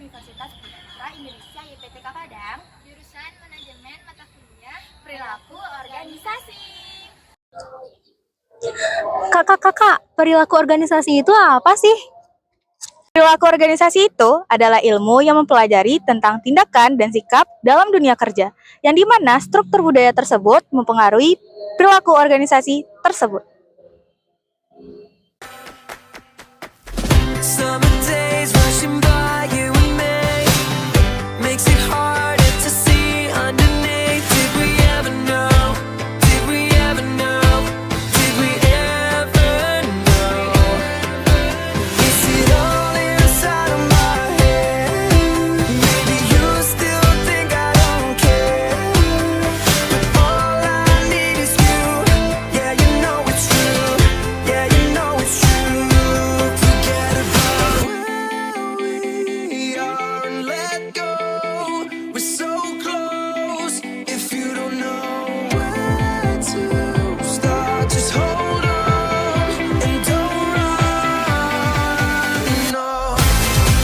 Universitas Pendidikan Indonesia YPTK Padang, Jurusan Manajemen Mata Kuliah Perilaku Organisasi. Kakak, perilaku organisasi itu apa sih? Perilaku organisasi itu adalah ilmu yang mempelajari tentang tindakan dan sikap dalam dunia kerja, yang dimana struktur budaya tersebut mempengaruhi perilaku organisasi tersebut. Summer days rushing by you and me makes it harder to see underneath. Did we ever know? Did we ever know? Did we ever know? Is it all inside of my head? Maybe you still think I don't care, but all I need is you. Yeah, you know it's true. Yeah, you know it's true. Forget about where we are and let go. We're so close. If you don't know where to start, just hold on and don't run. No,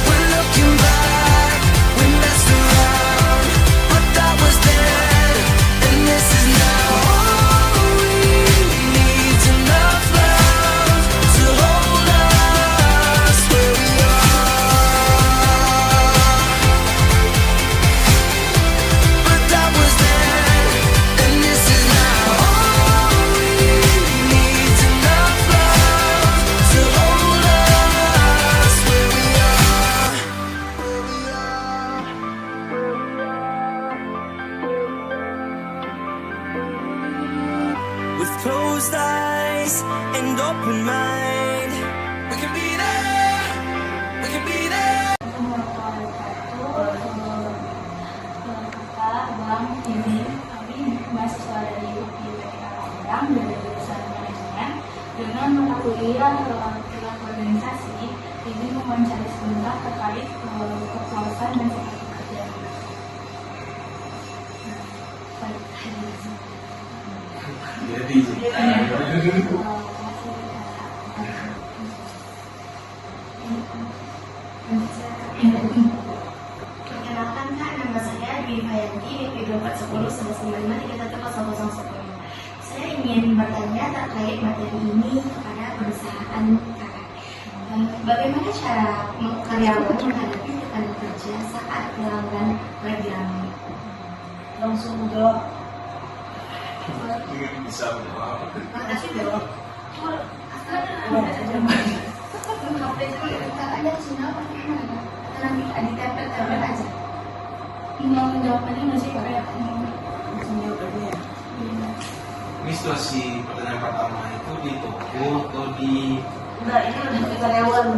we're looking back. We messed around, but that was then, and this is now. All we need's enough love to hold us where we are. But that was then, and this is now. All we need's enough love to hold us where we are. Where we are. With closed eyes and open mind, we can be there. We can be there. Bang ini kami mahasiswa dari YPTK Padang dari jurusan manajemen dengan mata kuliah perilaku organisasi ini mewawancari sebentar terkait kepuasan dan sikap kerja. Perkenalkan Kak, nama saya Dwi Hayanti, DP 2410 Saya ingin bertanya terkait materi ini kepada perusahaan Kakak. Bagaimana cara karyawan menghadapi tekanan kerja saat pelanggan lagi ramai? Langsung jawab. Bisa menjawab. Makasih jawab. Kakaknya Cina apa gimana? Nanti ditempel-tempel aja. Mau jawabannya masih kayak Ini situasi pertanyaan pertama itu di toko atau di Enggak, ini lebih ke karyawan.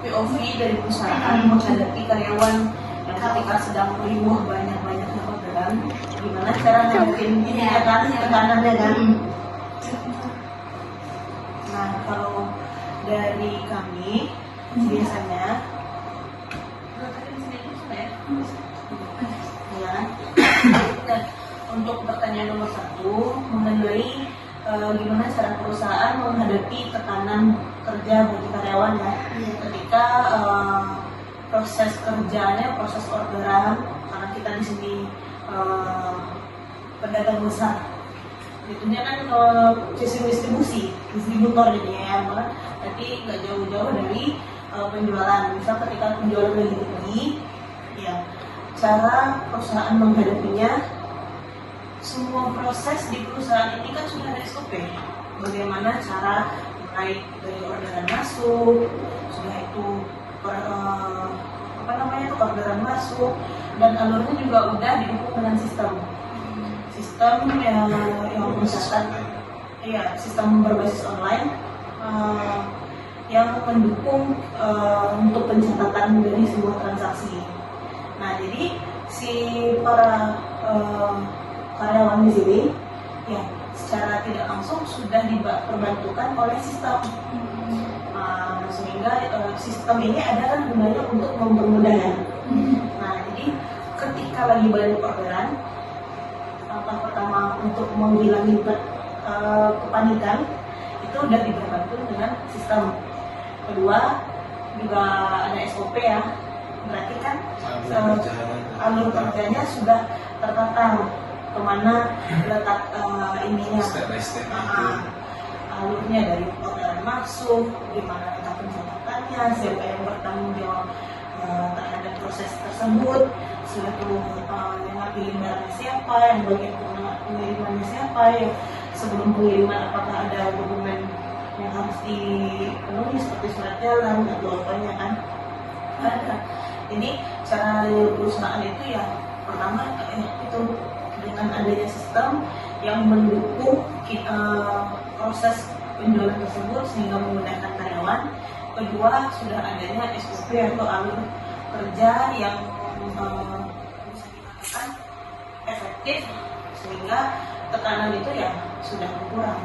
POV dari perusahaan menghadapi karyawan yang ketika sedang riuh banyak-banyaknya orderan, gimana cara ngadepin ini ya kan, tekanannya kan. Nah, kalau dari kami biasanya ya, nah, untuk pertanyaan nomor 1 mengenai gimana cara perusahaan menghadapi tekanan kerja bagi karyawan ya, ketika proses kerjanya, proses orderan, karena kita di sini pedagang besar, itunya kan sistem distributor jadinya ya, tapi nggak jauh-jauh dari penjualan. Misal ketika penjualan lagi tinggi, ya cara perusahaan menghadapinya. Semua proses di perusahaan ini kan sudah ada SOP. Bagaimana cara mulai dari orderan masuk, sudah itu orderan masuk, dan alurnya juga udah didukung dengan sistem yang misalkan, iya, sistem berbasis online yang mendukung untuk pencatatan dari sebuah transaksi. Nah, jadi si para karyawan di sini ya secara tidak langsung sudah diperbantukan oleh sistem. Sehingga sistem ini ada kan gunanya untuk mempermudah ya. Nah, jadi ketika lagi banyak orderan, langkah pertama untuk menghilangi kepanikan itu udah dibantu dengan sistem. Kedua juga ada SOP ya, berarti kan Alur alur kerjanya sudah tertata kemana letak ininya, step by step itu. alurnya dari orderan masuk, gimana letak pencatatannya, siapa yang bertanggung jawab terhadap proses tersebut, sudah yang ngambilin barangnya siapa, yang bagian pengirimannya siapa, yang sebelum pengiriman apakah ada dokumen yang harus dipenuhi seperti surat jalan atau apanya kan. Ini cara perusahaan itu ya pertama itu dengan adanya sistem yang mendukung proses penjualan tersebut sehingga menggunakan karyawan. Kedua, sudah adanya SOP atau alur kerja yang bisa dikatakan efektif sehingga tekanan itu ya sudah berkurang.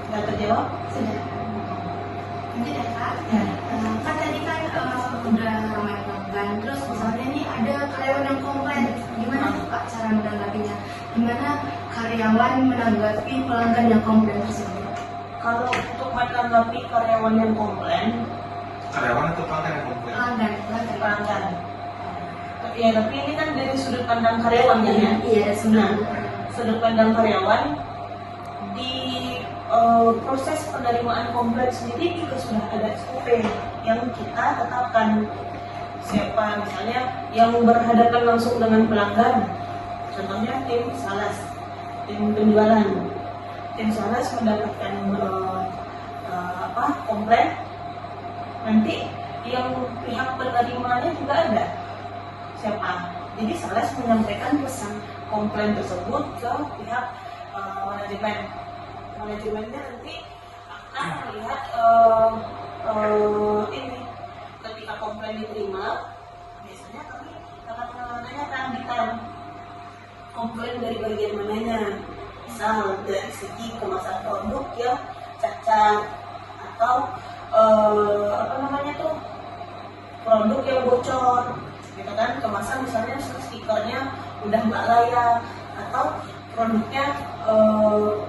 Sudah terjawab? Sudah. Lanjut ya Kak. Kan tadi kan udah ramai pelanggan, terus misalnya nih ada karyawan yang komplain, gimana tuh Kak cara menanggapinya? Gimana karyawan menanggapi pelanggan yang komplain tersebut? Kalau untuk menanggapi karyawan yang komplain, Karyawan atau pelanggan yang komplain? pelanggan. Ya, tapi ini kan dari sudut pandang karyawan kan ya? Iya, Nah, sudut pandang karyawan di proses penerimaan komplain sendiri juga sudah ada SOP yang kita tetapkan. Siapa misalnya yang berhadapan langsung dengan pelanggan, contohnya tim sales, tim penjualan. Tim sales mendapatkan komplain, nanti yang pihak penerimanya juga ada siapa. Jadi sales menyampaikan pesan komplain tersebut ke pihak manajemen. Manajemennya nanti akan melihat ini ketika komplain diterima, biasanya kami akan menanyakan detail komplain dari bagian mananya. Misal dari segi kemasan produk yang cacat atau produk yang bocor, gitu kan, kemasan misalnya stikernya udah nggak layak atau produknya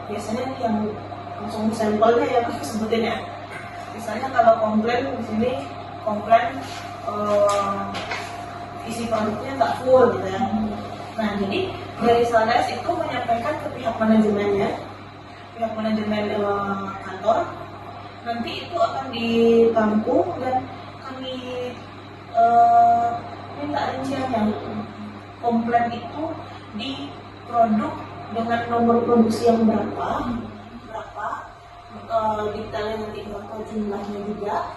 biasanya yang langsung sampelnya ya sebutinnya. Misalnya kalau komplain di sini komplain isi produknya nggak full gitu ya. Nah, jadi dari sales itu menyampaikan ke pihak manajemennya, pihak manajemen kantor, nanti itu akan ditampung dan kami minta rinciannya. Komplain itu di produk dengan nomor produksi yang berapa, detailnya nanti berapa jumlahnya juga.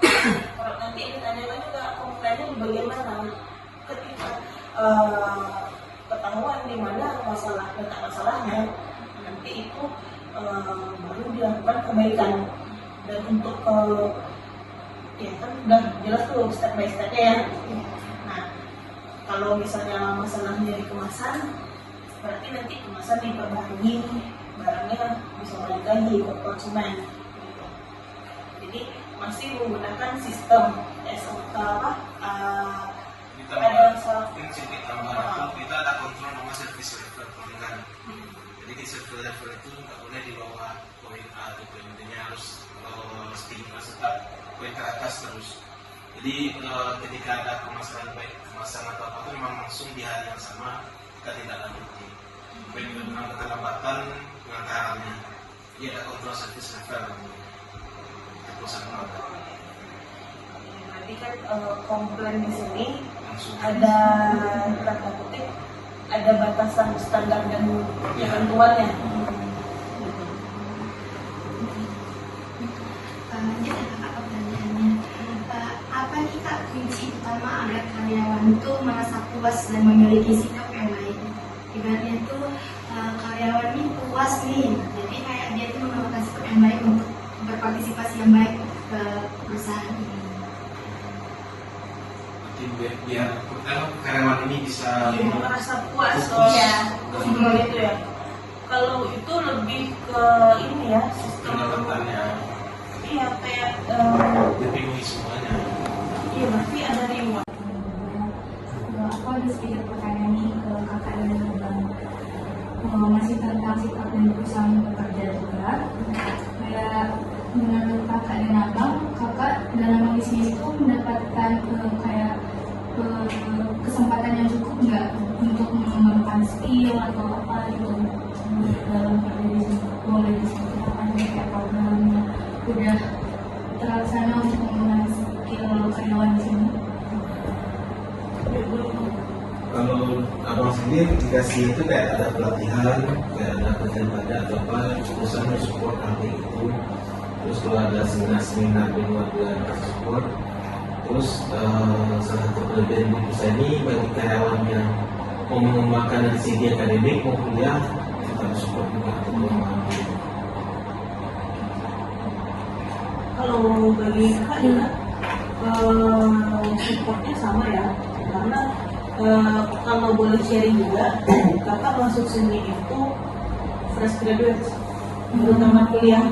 Nanti ditanyakan juga komplainnya di bagian mana. Ketika ketahuan di mana letak masalahnya, nanti itu baru dilakukan perbaikan. Dan untuk ya kan udah jelas tuh step by stepnya ya. Nah, kalau misalnya masalahnya di kemasan, berarti nanti kemasan diperbaiki, barangnya bisa balik lagi ke konsumen. Gitu. Jadi masih menggunakan sistem ada prinsip tambahan itu kita ada kontrol nama service level pelanggan. Jadi di service level itu nggak boleh di bawah poin A atau poin B nya, harus stigma tetap poin ke atas terus. Jadi ketika ada permasalahan baik kemasan atau apa itu memang langsung di hari yang sama kita tidak lanjuti. Dengan keterlambatan pengantarannya, jadi ada kontrol service level perusahaan. Berarti kan komplain di sini ada tanda kutip, ada batasan standar dan ketentuannya. Lanjut ya Kak pertanyaannya. Apa nih Kak kunci utama agar karyawan itu merasa puas dan memiliki sikap yang baik? Ibaratnya itu karyawan ini puas nih, jadi kayak dia itu melakukan sikap yang baik untuk berpartisipasi yang baik ke perusahaan ini. Biar karyawan ini bisa merasa puas semua itu ya. Kalau itu lebih ke ini ya, sistem pendapatannya. Iya, kayak dipenuhi semuanya. iya, berarti ada reward. Aku ada sedikit pertanyaan nih ke kakak dan abang, masih tentang sikap dan perusahaan bekerja juga. Kayak menurut kakak dan abang, kakak dalam mengisi itu mendapatkan kayak kesempatan yang cukup nggak untuk mengembangkan skill atau apa gitu dalam kerja di sini? Boleh disebut apa kayak programnya udah terlaksana untuk mengembangkan skill karyawan di sini? Kalau abang sendiri dikasih itu kayak ada pelatihan, kayak ada pelatihan pada atau apa, perusahaan support kami itu. Terus kalau ada seminar-seminar di luar bulan support. Terus salah satu kelebihan di perusahaan ini bagi karyawan yang mau mengembangkan dari segi akademik mau kuliah, kita support juga untuk memahami. Kalau bagi kakak juga supportnya sama ya, karena kalau boleh sharing juga, kakak masuk sini itu fresh graduate, baru tamat kuliah.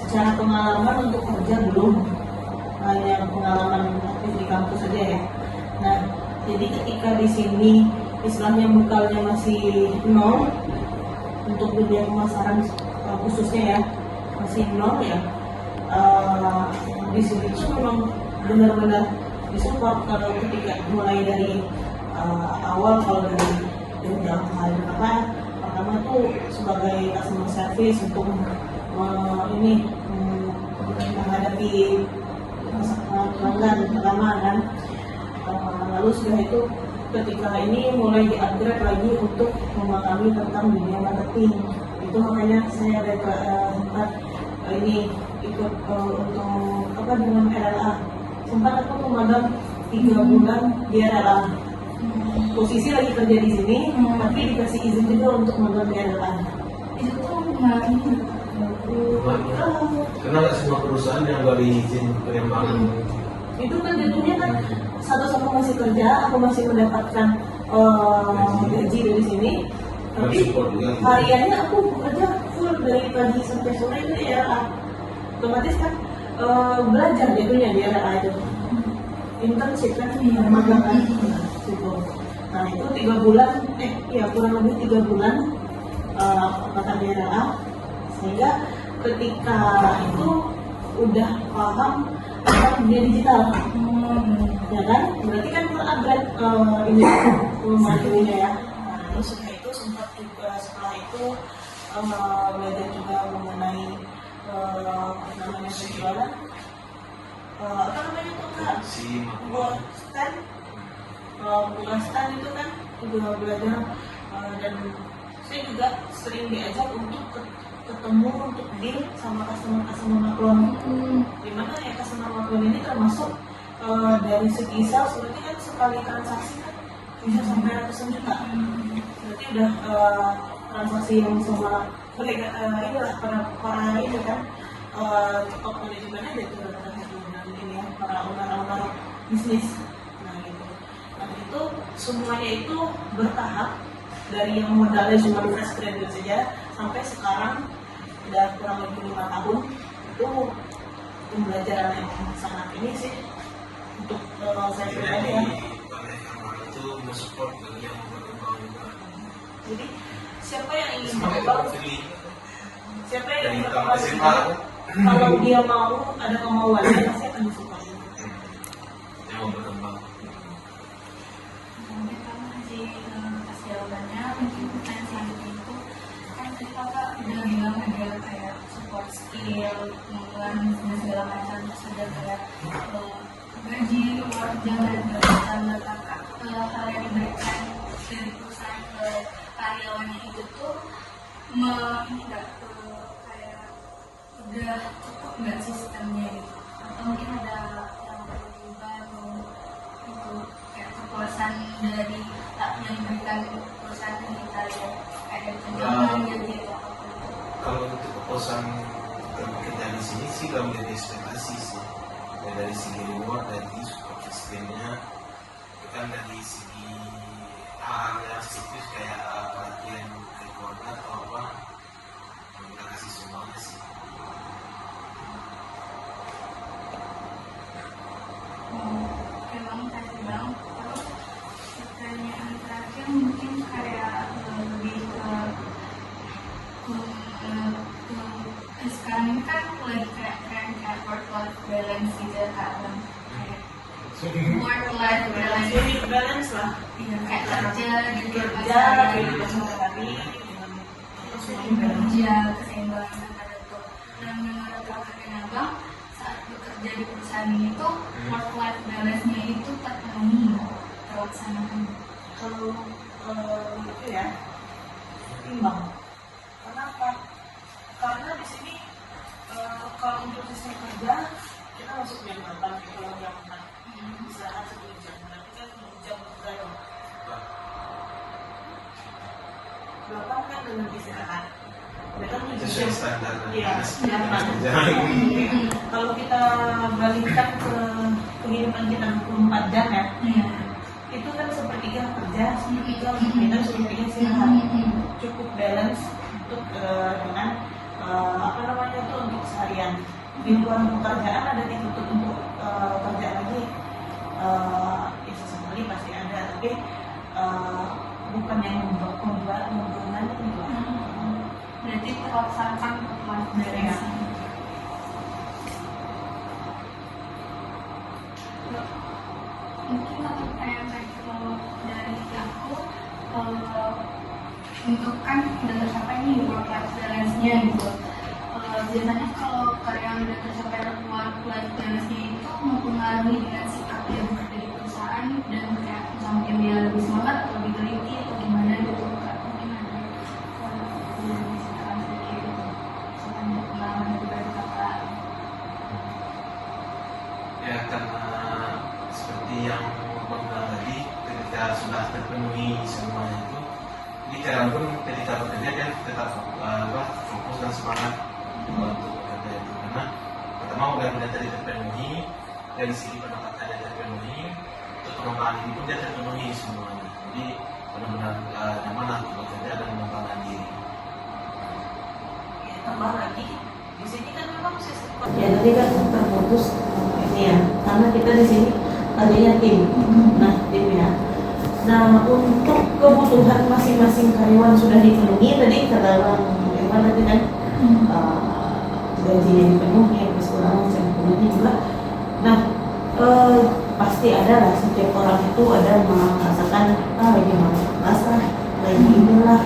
Secara pengalaman untuk kerja belum, hanya pengalaman aktif di kampus saja ya. Nah, jadi ketika di sini istilahnya bekalnya masih nol untuk dunia pemasaran khususnya ya, masih nol ya. Di sini tuh memang benar-benar disupport kalau ketika mulai dari awal, kalau dari jenjang karir kakak pertama tuh sebagai customer service untuk menghadapi pelanggan pertama kan. Lalu setelah itu ketika ini mulai di-upgrade lagi untuk memahami tentang dunia marketing. Itu makanya saya sempat ini ikut untuk apa dengan RLA. Sempat aku memadam 3 bulan di RLA. Posisi lagi kerja di sini, tapi dikasih izin juga untuk magang di RLA. Itu tuh nggak ini. Karena nggak semua perusahaan yang beri izin pengembangan. Itu kan jadinya kan satu-satu masih kerja, aku masih mendapatkan gaji dari sini, tapi hariannya aku bekerja full dari pagi sampai sore itu di RLA. Otomatis kan belajar jadinya di RLA itu, internship kan, magang kan, gitu. Nah itu 3 bulan, kurang lebih 3 bulan kata di RLA, sehingga ketika itu udah paham tentang dunia digital, ya kan? Berarti kan terupgrade ini marketingnya ya. Nah, terus setelah itu sempat juga setelah itu belajar juga mengenai namanya penjualan, apa namanya tuh kak? Stand, bukan stand itu kan juga belajar, dan saya juga sering diajak untuk ketemu untuk deal sama customer maklum. Dimana ya customer maklum ini termasuk dari segi sales, berarti kan sekali transaksi kan bisa sampai ratusan juta. Berarti udah transaksi yang sama inilah para ini kan top manajemennya dari ini ya, para owner bisnis. Nah gitu. Nah itu semuanya itu bertahap dari yang modalnya cuma fresh graduate saja sampai sekarang udah kurang lebih 5 tahun. Itu pembelajaran yang sangat ini sih untuk saya pribadi ya. Itu mensupport bagi yang berkembang juga. Jadi siapa yang ingin berkembang, siapa yang ingin berkembang, kalau dia mau ada kemauannya pasti akan disupport. Yang mau berkembang. Kamu kasih jawabannya. Mungkin pertanyaan selanjutnya itu kan tadi kakak udah bilang ada kayak support skill, kemampuan dan segala macam, terus ada kayak gaji, uang jalan dan kakak hal yang diberikan dari perusahaan ke karyawannya itu tuh nggak kayak udah cukup nggak sistemnya gitu, atau mungkin ada yang perlu diubah atau itu kayak kepuasan dari yang diberikan perusahaan ke kita ya, kayak dari tunjangan gaji atau apa. Kalau untuk kepuasan kerja di sini sih kalau menjadi ekspektasi sih, ya, dari segi reward, dari support sistemnya, kan dari segi hal yang spesifik kayak pelatihan keluarga atau apa, kita kasih semuanya sih. Emang kasih bang. Terus pertanyaan terakhir mungkin kayak lebih ke sekarang ini kan lagi kayak tren kayak work life balance gitu ya kak. work life balance. Unit balance lah. Iya, kayak kerja gitu, Kerja, kehidupan sehari-hari dengan kerja, keseimbangan antara itu. Dan menurut kakak abang, saat bekerja di perusahaan ini tuh work life balance-nya itu terpenuhi, terlaksanakan. kalau itu ya imbang. Kenapa? Karena di sini kalau untuk sistem kerja kita masuk jam 8, kalau jam 4 istirahat 10 jam, berarti kan 10 jam kerja dong. 8 kan dengan istirahat. Mereka 7 Sesuai jam. standar. Iya, Jangan. kalau kita balikan ke kehidupan kita 24 jam ya, Iya. itu kan sepertiga kerja, sepertiga minum, sepertiga istirahat. Cukup balance untuk dengan apa namanya tuh untuk seharian. Di luar pekerjaan ada ditutup untuk kerja lagi, ya sesekali pasti ada, tapi bukan yang membuat membebani gitu. Berarti terlaksanakan work life Iya. balance. Mungkin aku kayak kalau dari aku untuk kan udah tercapai nih work life balance-nya gitu. Biasanya kalau karyawan udah tercapai work life balance-nya itu mempengaruhi dengan sikap dia bekerja di perusahaan dan kayak mungkin dia lebih semangat atau lebih teliti atau gimana gitu. Kak, mungkin ada yang bisa sedikit gitu. Misalkan pengalaman dari kakak. Ya karena seperti yang Bang bilang tadi, ketika sudah terpenuhi semuanya itu, jadi karyawan pun ketika bekerja kan tetap fokus dan semangat untuk bekerja itu. Karena pertama udah tadi terpenuhi, dari segi pendapatannya terpenuhi, untuk pengembangan ini pun dia terpenuhi semuanya. Jadi benar-benar nyaman lah untuk bekerja dan mengembangkan diri. Ya, tambah lagi di sini kan memang sistem ya tadi kan terputus ini ya, karena kita di sini tadinya tim, nah tim ya. Nah untuk kebutuhan masing-masing karyawan sudah dipenuhi tadi kata Bang Irfan tadi kan, gajinya dipenuhi, habis kurang macam dipenuhi juga. Nah pasti ada lah, setiap orang itu ada merasakan lagi malas lah, lagi inilah,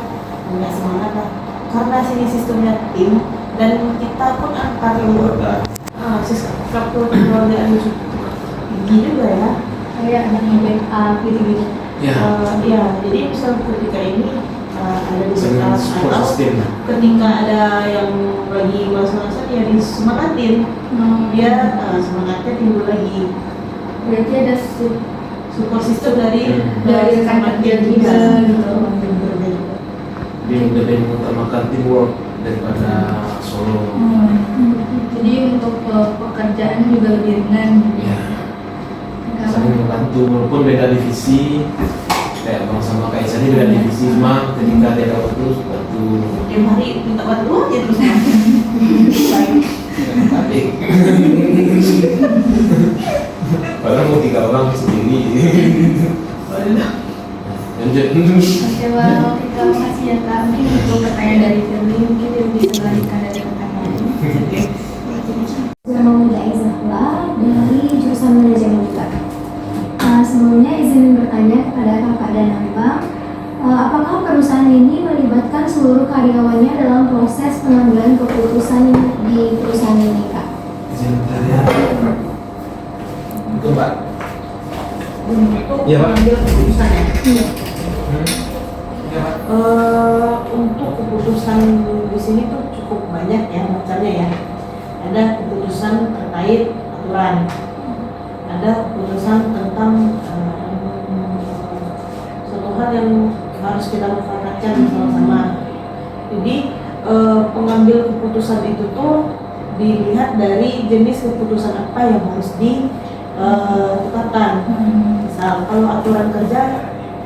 nggak semangat lah. Karena sini sistemnya tim dan kita pun antar struktur keluargaan tinggi juga ya, Kayak ada yang backup gitu-gitu. ya jadi misal ketika ini ada di Dengan sekitar support atau system. ketika ada yang lagi malas-malasan ya disemangatin, dia semangatnya timbul lagi. Berarti ada Support system dari rekan kerja juga gitu. Dia lebih mengutamakan teamwork daripada solo. Jadi untuk pekerjaan juga lebih ringan. Ya, saling membantu walaupun beda divisi. Kayak Bang sama Kak Isa ini beda divisi, cuma ketika dia dapat terus bantu. Tiap hari minta bantu aja terus. Adik. Padahal mau 3 orang sendiri. Lanjut. Oke Bang, terima kasih ya Kak. Mungkin untuk pertanyaan dari Firly mungkin dia bisa melanjutkan dari pertanyaan. Nama Muda Izahla dari jurusan manajemen juga. Sebelumnya izin bertanya kepada kakak dan abang, apakah perusahaan ini melibatkan seluruh karyawannya dalam proses pengambilan keputusan di perusahaan ini, Kak? Sebenarnya. Itu Pak. Untuk Iya, Pak. mengambil keputusan ya. Iya. Ya Pak. Untuk keputusan di sini tuh cukup banyak ya macamnya ya. Ada keputusan terkait aturan, ada keputusan tentang suatu hal yang harus kita mufakatkan bersama-sama. Jadi pengambil keputusan itu tuh dilihat dari jenis keputusan apa yang harus ditetapkan. Misal kalau aturan kerja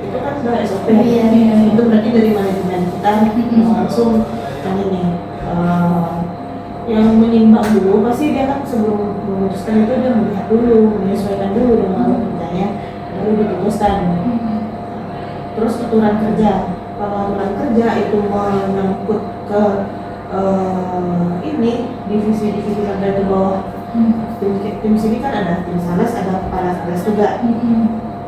itu kan sudah SOP, itu berarti dari manajemen kita langsung yang ini yang menimbang dulu, pasti dia kan sebelum memutuskan itu dia melihat dulu, menyesuaikan dulu dengan alur kerjanya, baru diputuskan. Terus aturan kerja, kalau aturan kerja itu menyangkut ke ini divisi-divisi yang ada di bawah tim sini kan ada tim sales, ada kepala sales tuh juga.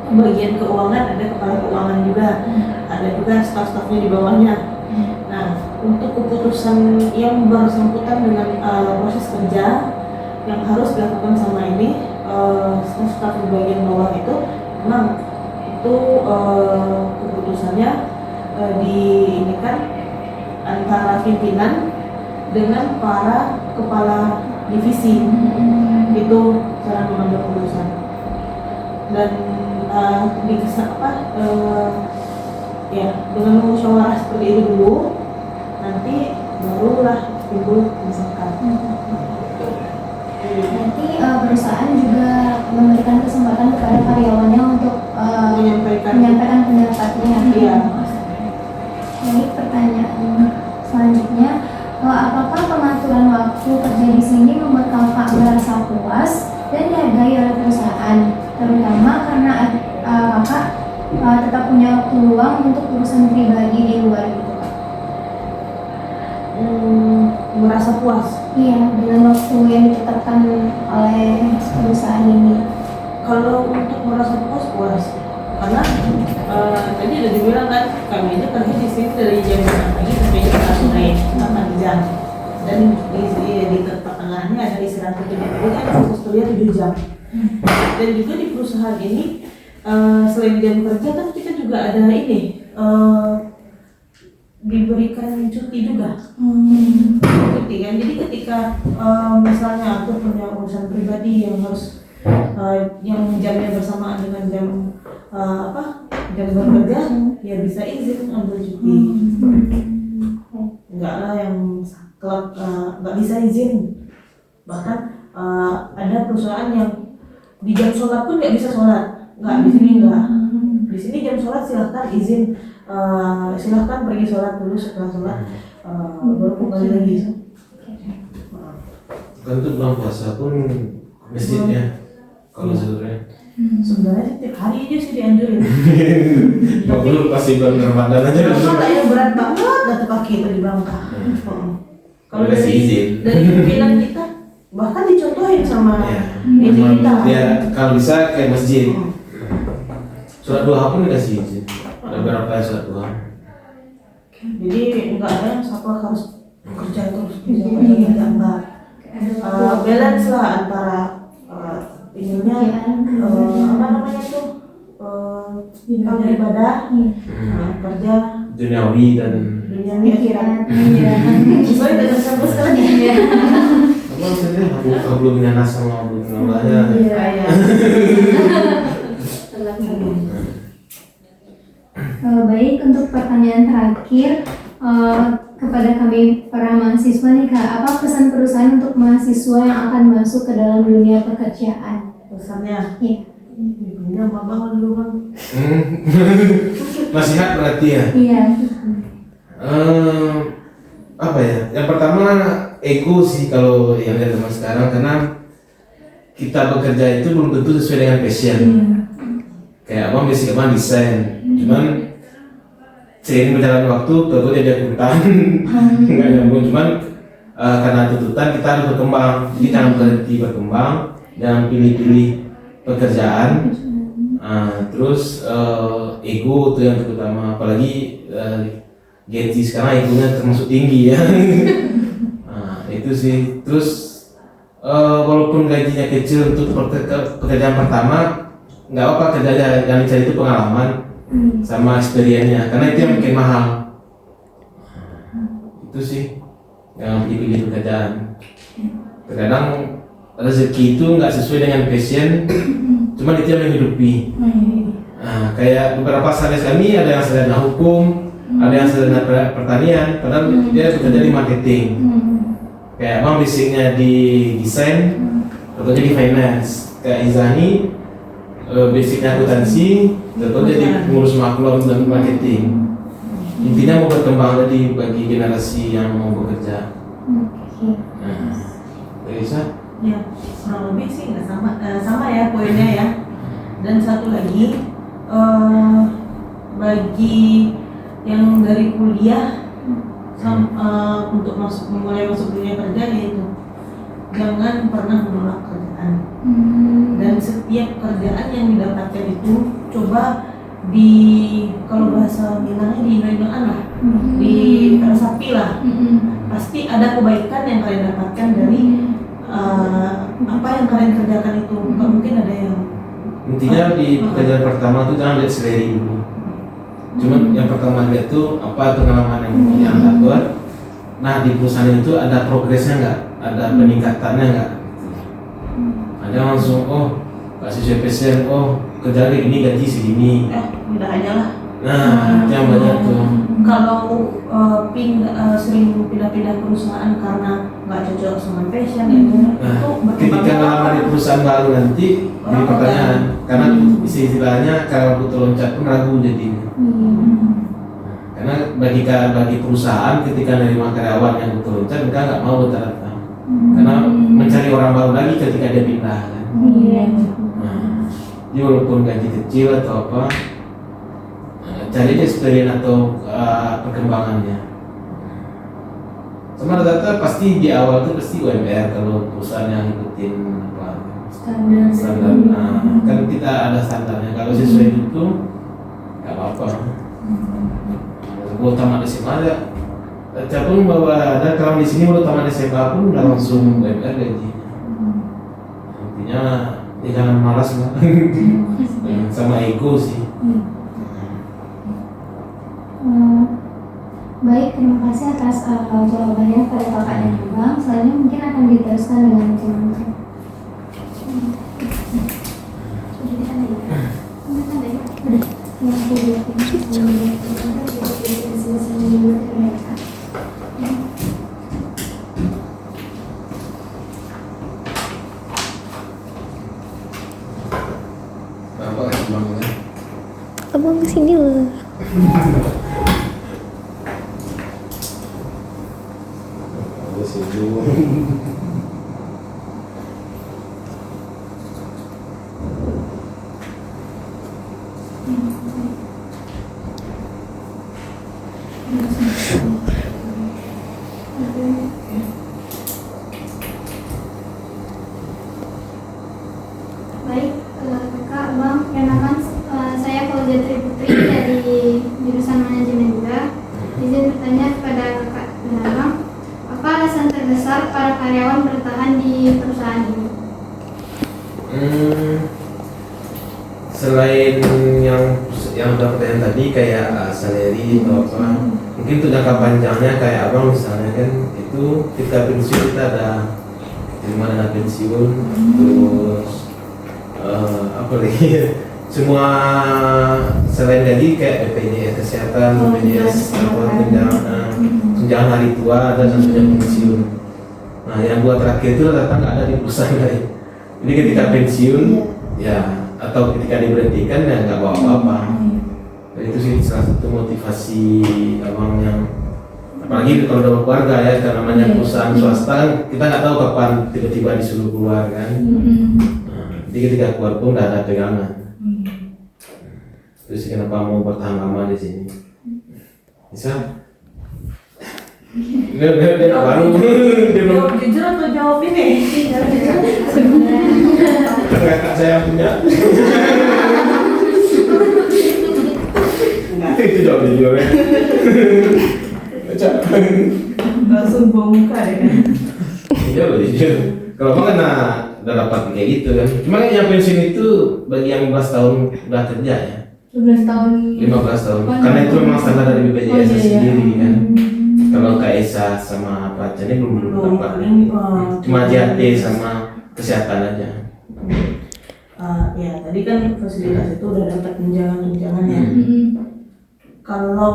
Bagian keuangan ada kepala keuangan juga, ada juga staf-stafnya di bawahnya. Nah, untuk keputusan yang bersangkutan dengan proses kerja yang harus dilakukan sama ini staf-staf di bagian bawah itu memang itu keputusannya diinikan antara pimpinan dengan para kepala divisi. Itu cara mengambil keputusan. Dan ya dengan musyawarah seperti itu dulu, nanti barulah timbul misalkan. Berarti perusahaan juga memberikan kesempatan kepada karyawannya untuk menyampaikan pendapatnya. Iya. Baik, pertanyaan selanjutnya, apakah pengaturan waktu kerja di sini membuat kakak merasa puas dan dihargai oleh perusahaan, terutama karena kakak tetap punya waktu luang untuk urusan pribadi di luar itu, Kak? Merasa puas. Iya, dengan waktu yang ditetapkan oleh perusahaan ini. Kalau untuk merasa puas, karena tadi udah dibilang kan, kami aja kerja di sini dari jam 6 pagi sampai jam 4 sore, 8 jam. Dan di pertengahannya ada istirahat kerja, jadi kan fokus kuliah 7 jam. Dan juga di perusahaan ini selain jam kerja kan kita juga ada ini diberikan cuti juga. Cuti kan, jadi ketika misalnya aku punya urusan pribadi yang harus yang jamnya bersamaan dengan jam jam bekerja, ya bisa izin ambil cuti. Enggak lah yang klub nggak bisa izin. Bahkan ada perusahaan yang di jam sholat pun nggak bisa sholat. Nggak, di sini nggak. Di sini jam sholat silahkan izin, silahkan pergi sholat dulu, setelah sholat baru kembali lagi. Kan itu bulan puasa pun masjidnya kalau sebenarnya tiap hari aja sih dianjurin. Nggak perlu pasti bulan Ramadan aja. Kalau yang berat banget datu kaki itu di Bangka. Kalau Kasih izin. dari pimpinan kita bahkan dicontohin sama Memang kita. ya kalau bisa kayak masjid. Sholat duha pun dikasih izin. Ada berapa ya sholat duha? Jadi enggak ada yang satu harus kerja terus bisa enggak. Balance lah antara ininya apa namanya tuh kalau ibadah kerja Duniawi dan duniawi akhirat. Sesuai dengan kampus lagi. apa maksudnya belum nyanas sama belum nambahnya. Baik, untuk pertanyaan terakhir kepada kami para mahasiswa nih Kak, apa pesan perusahaan untuk mahasiswa yang akan masuk ke dalam dunia pekerjaan? Pesannya? Iya. Ibunya bangun dulu bang. Nasihat berarti ya? Iya. Apa ya? Yang pertama ego sih kalau yang dari zaman sekarang, karena kita bekerja itu belum tentu sesuai dengan passion. Kayak abang basic abang desain, cuman seiring berjalan waktu tentu jadi akuntan nggak nyambung, cuman karena tuntutan kita harus berkembang, jadi jangan berhenti berkembang, jangan pilih-pilih pekerjaan. Terus ego itu yang terutama, apalagi Gen Z sekarang egonya termasuk tinggi ya. Itu sih. Terus walaupun gajinya kecil untuk pekerjaan pertama, nggak apa kerja, yang dicari itu pengalaman sama experience-nya, karena itu yang bikin mahal. Itu sih yang pilih pekerjaan. Terkadang rezeki itu nggak sesuai dengan passion, cuman itu yang menghidupi. Kayak beberapa sales kami ada yang sarjana hukum, ada yang sarjana pertanian, padahal dia bekerja di marketing. Kayak abang basicnya di desain, bekerja di finance. Kayak Izani basicnya akuntansi, tentu jadi pengurus maklum dan marketing. Intinya mau berkembang tadi bagi generasi yang mau bekerja. Bisa? Ya, kurang lebih sih nggak sama ya poinnya ya. Dan satu lagi bagi yang dari kuliah untuk mulai masuk dunia kerja, yaitu jangan pernah menolak kerjaan. Dan setiap kerjaan yang didapatkan itu coba kalau bahasa Minangnya diinoan lah, diresapi lah. Pasti ada kebaikan yang kalian dapatkan dari apa yang kalian kerjakan itu. Nggak mungkin ada yang intinya di pekerjaan pertama tuh jangan lihat selera dulu. Cuman yang pertama lihat tuh apa pengalaman yang dapat. Nah di perusahaan itu ada progresnya nggak, ada peningkatannya nggak. Ada langsung kasih CPCN, kerja ini gaji segini. udah aja lah. Nah yang banyak tuh. Kalau sering pindah-pindah perusahaan karena nggak cocok sama passion itu Ketika ngelamar di perusahaan baru nanti jadi pertanyaan, karena istilahnya kalau butuh loncat pun ragu jadinya. Karena bagi perusahaan ketika menerima karyawan yang butuh loncat, mereka nggak mau rata-rata, karena mencari orang baru lagi ketika dia pindah kan. Jadi walaupun gaji kecil atau apa, cari experience atau perkembangannya. Sama rata-rata pasti di awal tuh pasti UMR kalau perusahaan yang ngikutin apa standar. Kan kita ada standarnya. Kalau sesuai itu nggak apa-apa. Kalau tamat SMA aja, pun bahwa ada kalau di sini kalau tamat SMA pun udah langsung UMR gaji. Intinya jangan malas lah, sama ego sih. Baik, terima kasih atas jawabannya pada kakak dan abang. Selanjutnya mungkin akan diteruskan dengan teman-teman. Abang kesini loh. Baik, kakak, abang, perkenalkan saya Fauzia Triputri dari jurusan manajemen juga. Izin bertanya kepada kakak dan abang, apa alasan terbesar para karyawan bertahan di perusahaan ini? Selain yang udah pertanyaan tadi kayak salary atau apa, mungkin untuk jangka panjangnya kayak abang misalnya kan itu ketika pensiun kita ada terima dana pensiun, terus apa lagi semua selain gaji kayak BPJS kesehatan, BPJS tunjangan hari tua dan tunjangan pensiun. Nah yang dua terakhir itu datang nggak ada di perusahaan lain. Jadi ketika pensiun ya atau ketika diberhentikan ya nggak bawa apa-apa. Jadi itu sih salah satu motivasi abang yang apalagi kalau udah keluarga ya, karena namanya perusahaan swasta kan kita nggak tahu kapan tiba-tiba disuruh keluar kan. Jadi ketika keluar pun udah ada pegangan. Terus kenapa mau bertahan lama di sini? Bisa? Dia baru. Jawab jujur atau jawab ini? Kakak saya punya. Itu jawab jujur ya. Langsung buang muka deh kan? Iya jujur. Kalau apa kan udah dapat kayak gitu kan. Cuma yang pensiun itu bagi yang 15 tahun udah kerja ya. 12 tahun. 15 tahun. Karena itu memang standar dari BPJS sendiri kan. Kalau KSA sama Pacar ini belum dapat. Cuma JAT sama kesehatan aja. Ya tadi kan fasilitas itu udah dapat tunjangan-tunjangannya. Kalau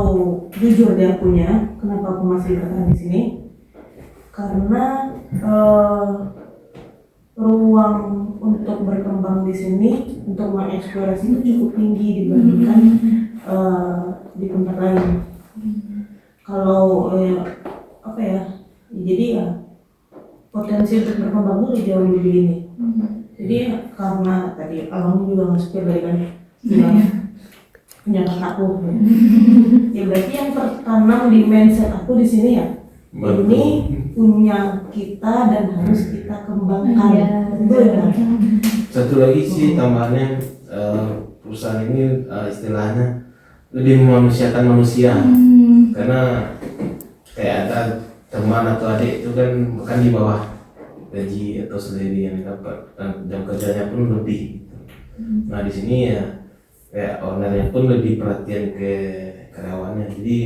jujur dia punya, kenapa aku masih bertahan di sini? Karena ruang untuk berkembang di sini, untuk mengeksplorasi itu cukup tinggi dibandingkan di tempat lain. Kalau apa ya, jadi ya potensi untuk berkembang itu jauh lebih ini. Jadi karena tadi abang juga nge-spill dari kan punya kakakku. Ya berarti yang tertanam di mindset aku di sini ya Ini punya kita dan harus kita kembangkan. Iya. Benar. Satu lagi sih tambahannya, perusahaan ini istilahnya lebih memanusiakan manusia. Karena kayak ada teman atau adik itu kan bukan di bawah gaji atau salary yang dapat, dan jam kerjanya pun lebih. Nah di sini ya kayak ownernya pun lebih perhatian ke karyawannya. Jadi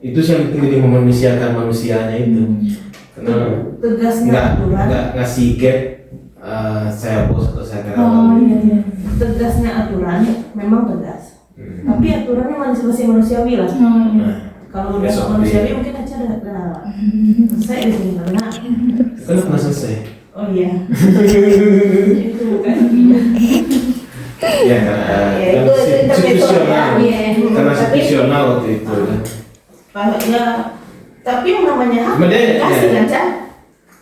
itu sih yang penting, lebih memanusiakan manusianya itu. Karena Tegasnya aturan. nggak ngasih gap saya bos atau saya karyawan. Oh iya. Tegasnya aturan memang tegas. Tapi aturannya masih manusiawi lah. Nah, Kalau udah SOP. manusiawi mungkin aja ada selesai di sini karena. kan pernah selesai. Oh iya. Itu bukan. Ya karena Ya, kan itu institusional, Iya. karena Tapi- institusional waktu itu kan. Ya, tapi yang namanya hak Cuma dia- kasih ya. kan, Cak?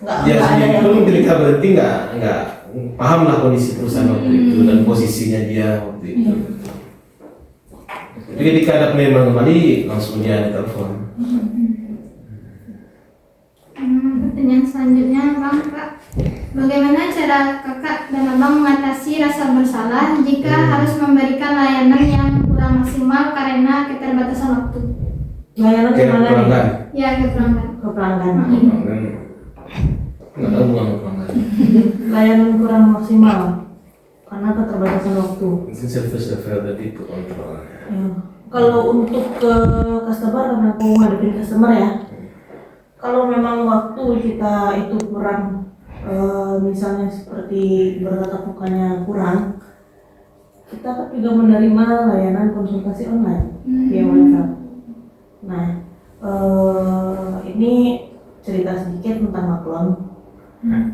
Nggak Dia ada sendiri yang pun ketika berhenti nggak paham lah kondisi perusahaan waktu itu dan posisinya dia waktu itu. Jadi ketika ada penerima kembali langsung dia telepon. Pertanyaan selanjutnya, Bang, Kak. Bagaimana cara kakak dan abang mengatasi rasa bersalah jika harus memberikan layanan yang kurang maksimal karena keterbatasan waktu? layanan Kayak kemana nih? pelanggan. Ya, ke pelanggan. Ke pelanggan. Pelanggan nggak tahu bukan pelanggan. Layanan kurang maksimal karena keterbatasan waktu. Mungkin service level tadi itu kontrolnya. Ya. Kalau untuk ke customer, karena aku ngadepin customer ya. Kalau memang waktu kita itu kurang, misalnya seperti bertatap mukanya kurang, kita kan juga menerima layanan konsultasi online via WhatsApp. Nah, ini cerita sedikit tentang Maklon.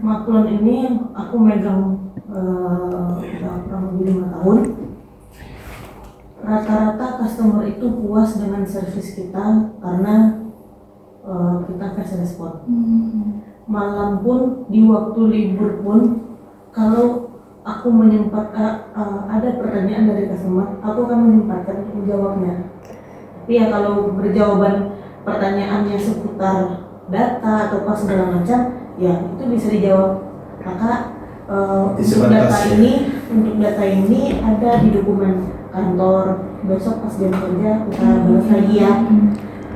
Maklon ini aku megang udah kurang lebih 5 tahun. Rata-rata customer itu puas dengan servis kita karena kita fast respon. Malam pun, di waktu libur pun, kalau aku ada pertanyaan dari customer, aku akan menyempatkan untuk menjawabnya. Tapi ya kalau berjawaban pertanyaannya seputar data atau apa segala macam, ya itu bisa dijawab. Maka untuk data ini ada di dokumen kantor. Besok pas jam kerja kita bahas lagi ya.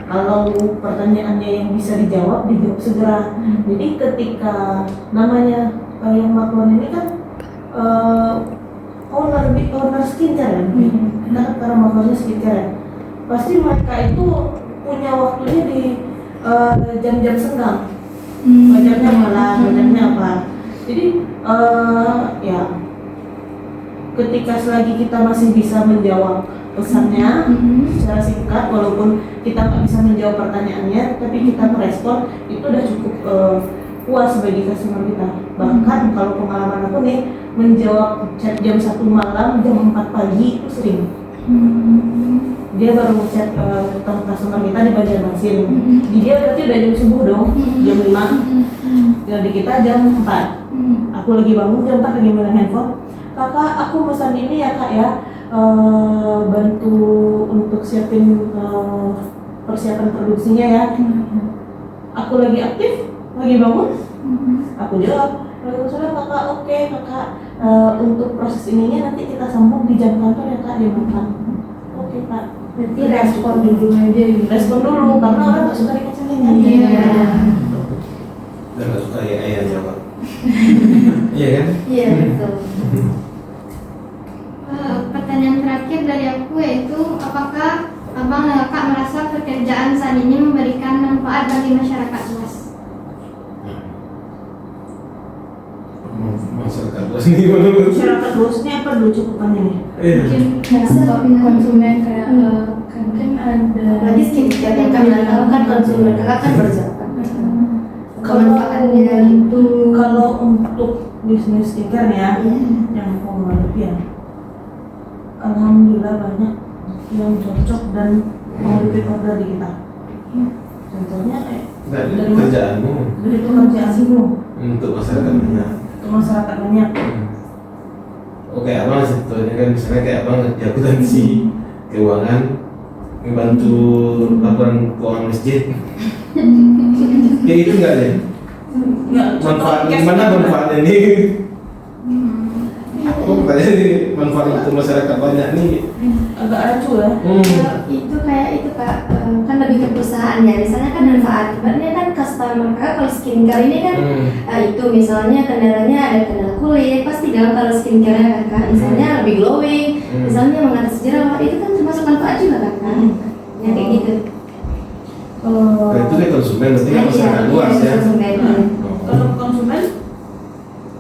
Kalau pertanyaannya yang bisa dijawab segera. Jadi ketika namanya yang Maklon ini kan owner skincare kan, karena Maklonnya skincare. Pasti mereka itu punya waktunya di jam-jam senggang. Banyaknya malah, banyaknya apa. Jadi ya ketika selagi kita masih bisa menjawab pesannya secara singkat, walaupun kita nggak bisa menjawab pertanyaannya, tapi kita merespon, itu udah cukup puas bagi customer kita. Bahkan kalau pengalaman aku nih, menjawab chat jam 1 malam, jam 4 pagi itu sering. Dia baru chat customer kita di Banjarmasin. Di dia berarti udah jam subuh dong, jam 5. Jadi kita jam 4. Aku lagi bangun jam 4 lagi main handphone. Kakak, aku pesan ini ya kak ya, bantu untuk siapin persiapan produksinya ya. Aku lagi aktif, lagi bangun. Aku jawab, sudah kakak, oke kakak, untuk proses ininya nanti kita sambung di jam kantor ya kak, jam 4. Oke kak. Berarti respon dulu aja gitu. Respon dulu, karena orang nggak suka dikacangin. Iya. Dan nggak suka ya ayah jawab. Iya kan? Iya, betul. Pertanyaan terakhir dari aku yaitu, apakah abang dan kakak merasa pekerjaan saat ini memberikan manfaat bagi masyarakat luas? Masyarakat luas ini menurut. Masyarakat luasnya apa dulu cukupannya nih? Mungkin konsumen kayak kan ada Berarti skincare yang kami tahu kan konsumen, kakak kan berzakat. Kemanfaatannya itu Kalau untuk bisnis skincare ya, yang aku mengerti ya, alhamdulillah banyak yang cocok dan mau repeat order di kita. Contohnya Dari dari kerjaanmu dari pekerjaanmu untuk masyarakat banyak. untuk masyarakat banyak. Oke, abang sebetulnya kan misalnya kayak abang di akuntansi keuangan, membantu laporan keuangan masjid. Ya itu enggak ya? Nggak, Manfaat contoh gimana case manfaatnya nih? Kok kayaknya nih manfaat untuk masyarakat banyak nih. agak acu ya. Itu kayak itu Kak, kan lebih ke perusahaan ya. Misalnya kan manfaat, ibaratnya kan customer Kak, kalau skincare ini kan itu misalnya kendalanya ada kendala kulit, pasti dong kalau skincare kan Kak. Misalnya lebih glowing, misalnya mengatasi jerawat, itu kan termasuk manfaat juga kan Kak. Ya kayak gitu. Nah, itu kayak konsumen, berarti kan masyarakat luas ya. Kalau konsumen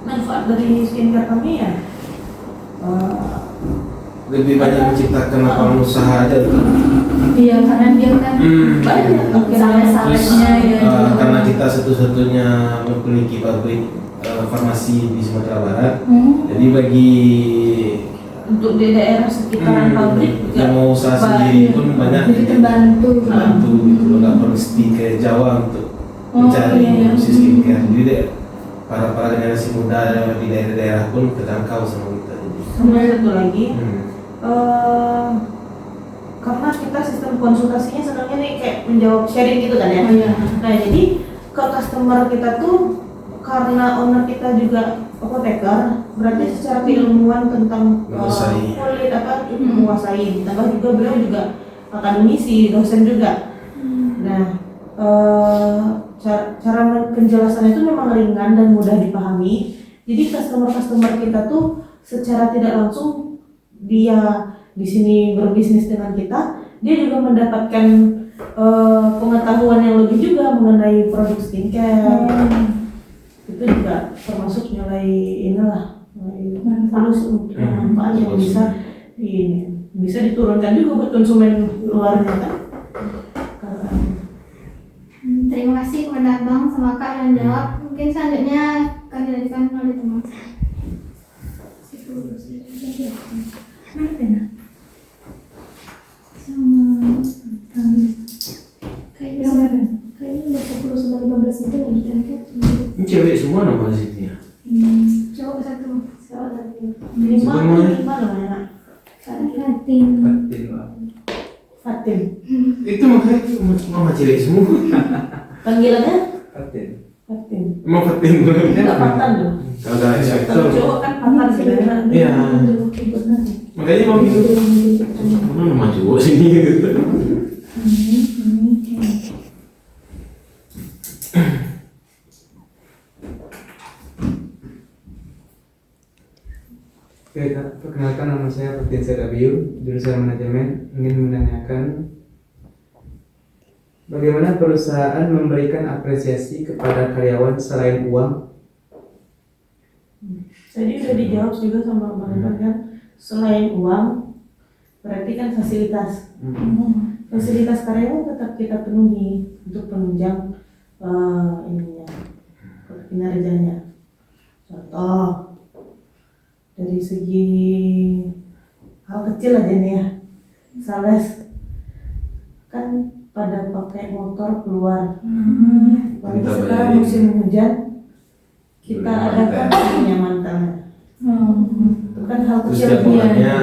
manfaat dari skincare kami ya Lebih banyak menciptakan lapangan usaha aja tuh. Iya, karena dia kan banyak salesnya ya. Karena kita satu-satunya memiliki pabrik farmasi di Sumatera Barat, jadi bagi untuk di daerah sekitaran pabrik yang mau usaha sendiri pun banyak Jadi terbantu. gitu, nggak perlu mesti ke Jawa untuk mencari produksi skincare. Jadi para generasi muda di daerah-daerah pun terjangkau sama kita. Sama satu lagi, karena kita sistem konsultasinya sebenarnya nih kayak menjawab sharing gitu kan ya. Nah jadi ke customer kita tuh karena owner kita juga apoteker, berarti secara keilmuan tentang kulit apa menguasai. Ditambah juga beliau juga akademisi, dosen juga. Nah cara penjelasannya itu memang ringan dan mudah dipahami. Jadi customer kita tuh secara tidak langsung dia di sini berbisnis dengan kita, dia juga mendapatkan pengetahuan yang lebih juga mengenai produk skincare. Itu juga termasuk nilai plus untuk manfaat yang bisa diturunkan juga buat konsumen luarnya kan. Terima kasih kepada Abang sama Kak yang jawab. Mungkin selanjutnya akan dilanjutkan oleh teman saya. Mana pena? Kayaknya udah 10 sampai 15 itu lagi kan? Ini cewek semua nama di sini ya? Coba satu, soal lagi. Gimana? Fatim. Itu makanya itu mama cewek semua. Panggilannya? Fatin. Fatim. Emang Fatin belum? Enggak Fatan loh. Kalau ada Kalau inspektor. cowok kan Fatan sebenarnya. Iya. Makanya mau gitu. Mana nama cowok sini gitu. Oke, Kak. Perkenalkan, nama saya Fatin Sadabiu, jurusan manajemen. Ingin menanyakan bagaimana perusahaan memberikan apresiasi kepada karyawan selain uang? Tadi udah dijawab juga sama Bang Ivan kan, selain uang berarti kan fasilitas. Fasilitas karyawan tetap kita penuhi untuk penunjang kinerjanya. Contoh dari segi hal kecil aja nih ya, sales kan pada pakai motor keluar. Apalagi sekarang musim hujan, kita adakan penyamantannya. Itu kan hal Terus kecil setiap bulannya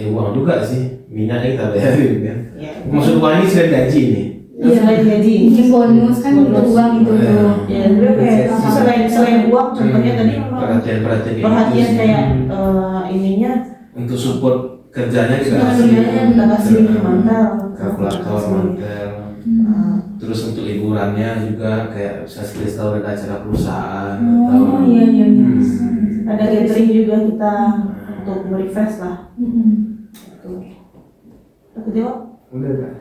uang juga sih, minyak kita bayarin kan. ya. Maksud uang ini selain gaji nih. Selain gaji, Mungkin bonus kan itu uang itu tuh. ya beliau kayak selain uang, contohnya tadi memang perhatian kayak ininya untuk support kerjanya juga sebenarnya kita kasih mantel, kalkulator, mantel. Terus untuk liburannya juga kayak saya sekali tahu ada acara perusahaan atau Iya. ada catering juga kita untuk refresh lah. Aku jawab. Udah, Kak.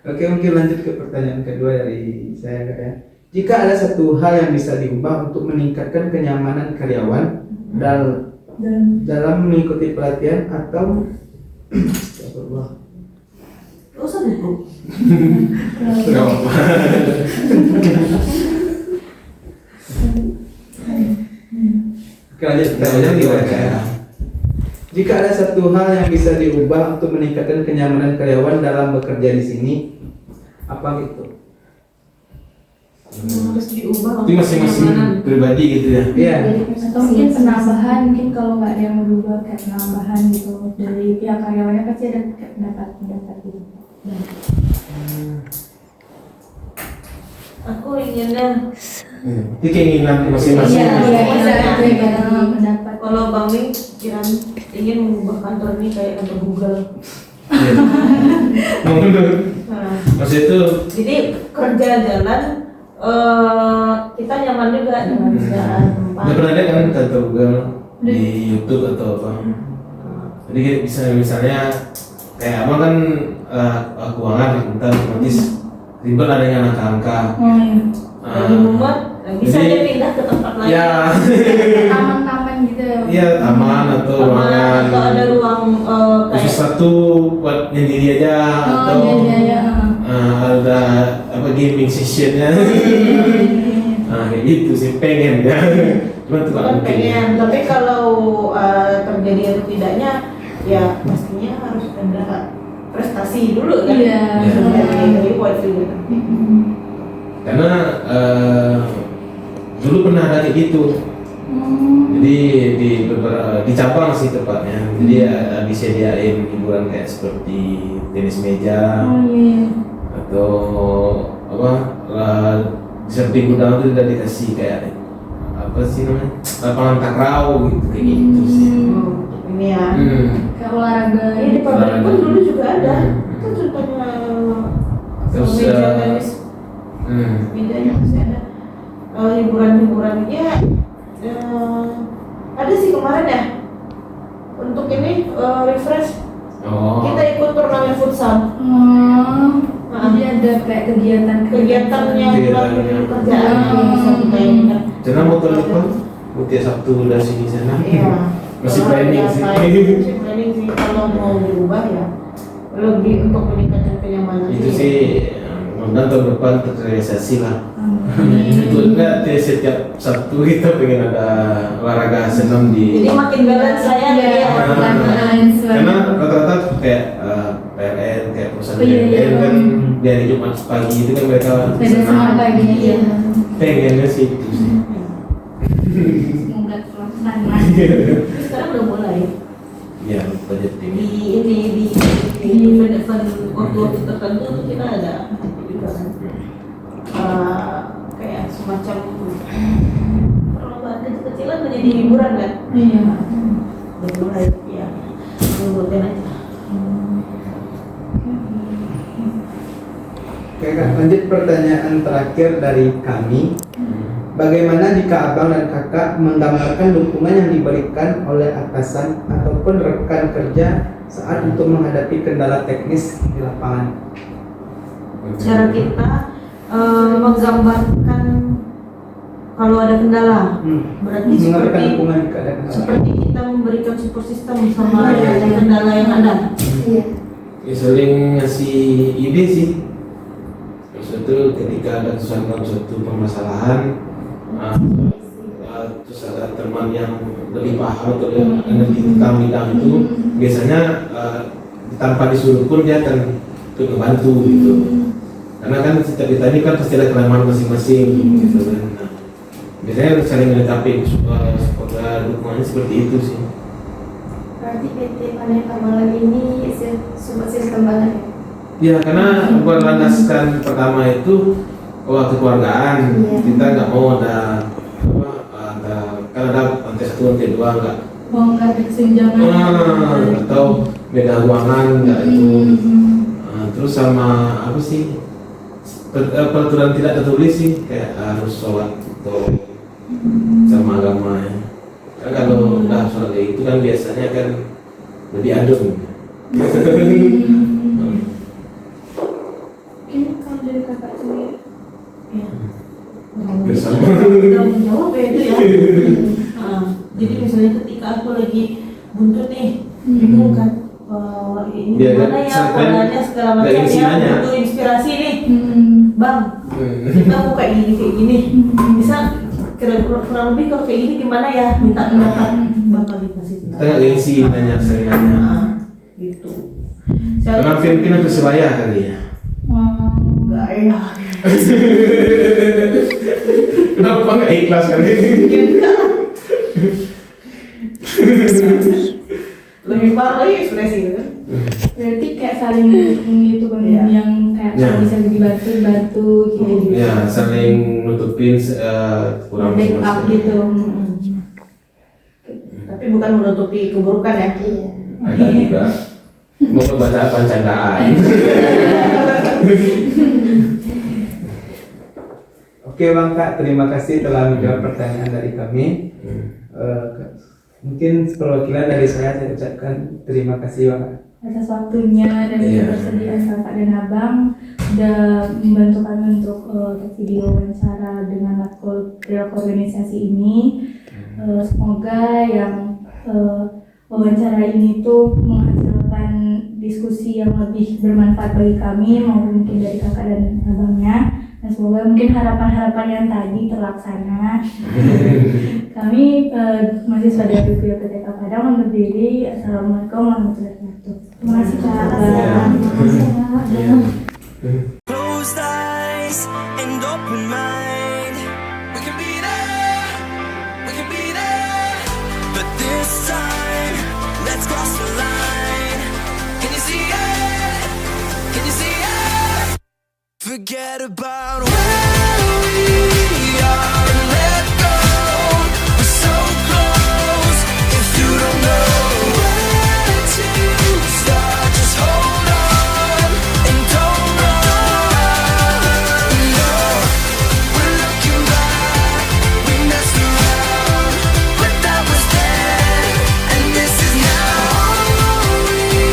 Oke, mungkin lanjut ke pertanyaan kedua dari saya, Kak ya. Jika ada satu hal yang bisa diubah untuk meningkatkan kenyamanan karyawan dalam mengikuti pelatihan atau Astagfirullah. Gak usah buku. Gak apa-apa. Oke, lanjut pertanyaan kedua, Kak ya. Jika ada satu hal yang bisa diubah untuk meningkatkan kenyamanan karyawan dalam bekerja di sini, apa gitu? Harus diubah. Itu masing-masing pribadi gitu ya. Iya. Atau mungkin penambahan, mungkin kalau nggak ada yang berubah kayak penambahan gitu dari pihak karyawannya pasti ada kayak pendapat gitu. Aku inginnya Itu keinginan masing-masing. pendapat. kalau Bang Ming ingin mengubah kantor ini kayak kantor Google. Iya. Nah, Maksud itu jadi kerja jalan kita nyaman juga dengan kerjaan tempat. udah pernah lihat kan kantor Google di YouTube atau apa? Jadi kayak bisa misalnya kayak abang kan keuangan kita otomatis ribet adanya angka-angka. Lagi mumet, bisa Jadi- dia pindah ke tempat lain. Ya, Taman-taman gitu. iya taman atau Taman, ruangan atau ada ruang khusus kayak satu buat nyendiri aja atau ada apa gaming sessionnya. Kayak gitu sih pengen ya. Cuma tuh bukan pengen, tapi kalau terjadi atau tidaknya ya pastinya harus ada prestasi dulu kan. Iya. Dari reward juga. Karena dulu pernah ada kayak gitu. Jadi di cabang sih tepatnya. Jadi disediain hiburan kayak seperti tenis meja atau apa di samping gudang itu udah dikasih kayak apa sih namanya lapangan takraw gitu kayak gitu sih. Ini ya. Kayak olahraga. Ini di pabrik pun dulu juga ada. Itu contohnya Terus, meja tenis. Mejanya masih ada. Hiburan-hiburannya ada sih kemarin ya. Untuk ini refresh. Kita ikut turnamen futsal. Jadi ada kayak Kegiatan yang bukan kerjaan bisa kita ini kan. Karena motor depan Mutia Sabtu dari sini sana. Iya. Masih Kalau planning biasa, sih. Masih planning sih kalau mau dirubah ya lebih untuk meningkatkan kenyamanan. Itu sih mudah tahun depan terrealisasi lah. Betul enggak setiap Sabtu kita pengen ada olahraga senam di. Jadi makin balance saya Karena rata-rata kayak PLN kayak perusahaan Iya, iya. PLN kan di hari Jumat pagi itu kan mereka sama paginya ya. pengennya sih itu sih. Semoga pelaksanaan. sekarang udah mulai Ya budget di ini. di event waktu tertentu tuh kita ada juga kan. Kayak semacam perlombaan kecil-kecilan menjadi hiburan kan. Iya. Udah mulai ya ngikutin aja. Oke Kak, lanjut pertanyaan terakhir dari kami. Bagaimana jika abang dan kakak menggambarkan dukungan yang diberikan oleh atasan ataupun rekan kerja saat untuk menghadapi kendala teknis di lapangan? Cara kita menggambarkan kalau ada kendala, berarti Memberikan seperti dukungan jika ada kendala. seperti kita memberikan support system sama kendala yang ada. Ya, sering ngasih ide sih. Suatu ketika ada suatu permasalahan, terus ada teman yang lebih paham atau yang ngerti tentang bidang itu, biasanya tanpa disuruh pun dia akan ikut membantu gitu. Karena kan setiap kita ini kan pasti ada kelemahan masing-masing gitu kan. Nah, biasanya saling melengkapi dukungannya seperti itu sih. Berarti PT Panen Kamalan ini support system banget ya? Ya karena berlandaskan pertama itu kekeluargaan. Kita nggak mau ada kan ada lantai satu lantai dua nggak Bongkar kesenjangan. atau beda ruangan nggak itu. Terus sama apa sih peraturan tidak tertulis sih kayak harus sholat atau sama agama ya. Kan kalau udah sholat kayak itu kan biasanya kan lebih adem. Mungkin kalau dari kakak sendiri. Bersama. Udah menjawab ya itu ya. Jadi misalnya ketika aku lagi buntut nih, bingung kan, ini Dia gimana nggak ya sampai polanya segala nggak macam isi ya, nanya. butuh inspirasi nih, bang, kita mau kayak gini, bisa kurang lebih kalau kayak gini gimana ya, minta pendapat, bakal dikasih Kita nggak gengsi nanya sering nanya. gitu. Karena Filipina Persebaya kali ya. Enggak ya. Kenapa nggak ikhlas kali ini? Lebih parah lagi ekspresi kan. Berarti kayak saling mendukung gitu kan Iya. yang kayak Ya. kalau bisa dibantu gitu. Ya, saling nutupin kurang Backup gitu. Tapi bukan menutupi keburukan ya. Ada juga mau baca pancandaan. Oke Bang Kak, terima kasih telah menjawab pertanyaan dari kami. Mungkin perwakilan dari saya ucapkan terima kasih Bang Kak. Atas waktunya dan Iya. kebersediaan kakak dan abang sudah membantu kami untuk video wawancara dengan matkul perilaku organisasi ini. Semoga yang wawancara ini tuh menghasilkan diskusi yang lebih bermanfaat bagi kami maupun mungkin dari kakak dan abangnya. Dan semoga mungkin harapan-harapan yang tadi terlaksana. Kami mahasiswa dari PTK Padang undur diri. Assalamualaikum warahmatullahi wabarakatuh. Terima kasih Kak. Terima kasih Kak. Closed eyes and open mind. We can be there, we can be there. But this time, let's cross the line. Can you see it? Can you see it? Forget about where we are and let go. We're so close. If you don't know where to start, just hold on and don't run. No, we're looking back. We messed around, but that was then, and this is now. All we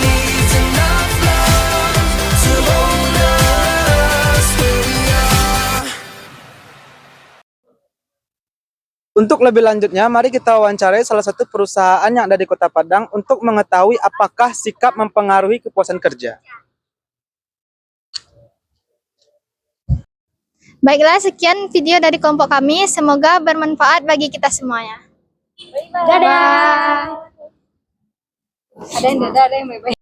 need is enough love to hold us where we are. Untuk lebih lanjutnya, mari kita wawancarai salah satu perusahaan yang ada di Kota Padang untuk mengetahui apakah sikap mempengaruhi kepuasan kerja. Baiklah, sekian video dari kelompok kami. Semoga bermanfaat bagi kita semuanya. Dadah. Ada yang bye-bye.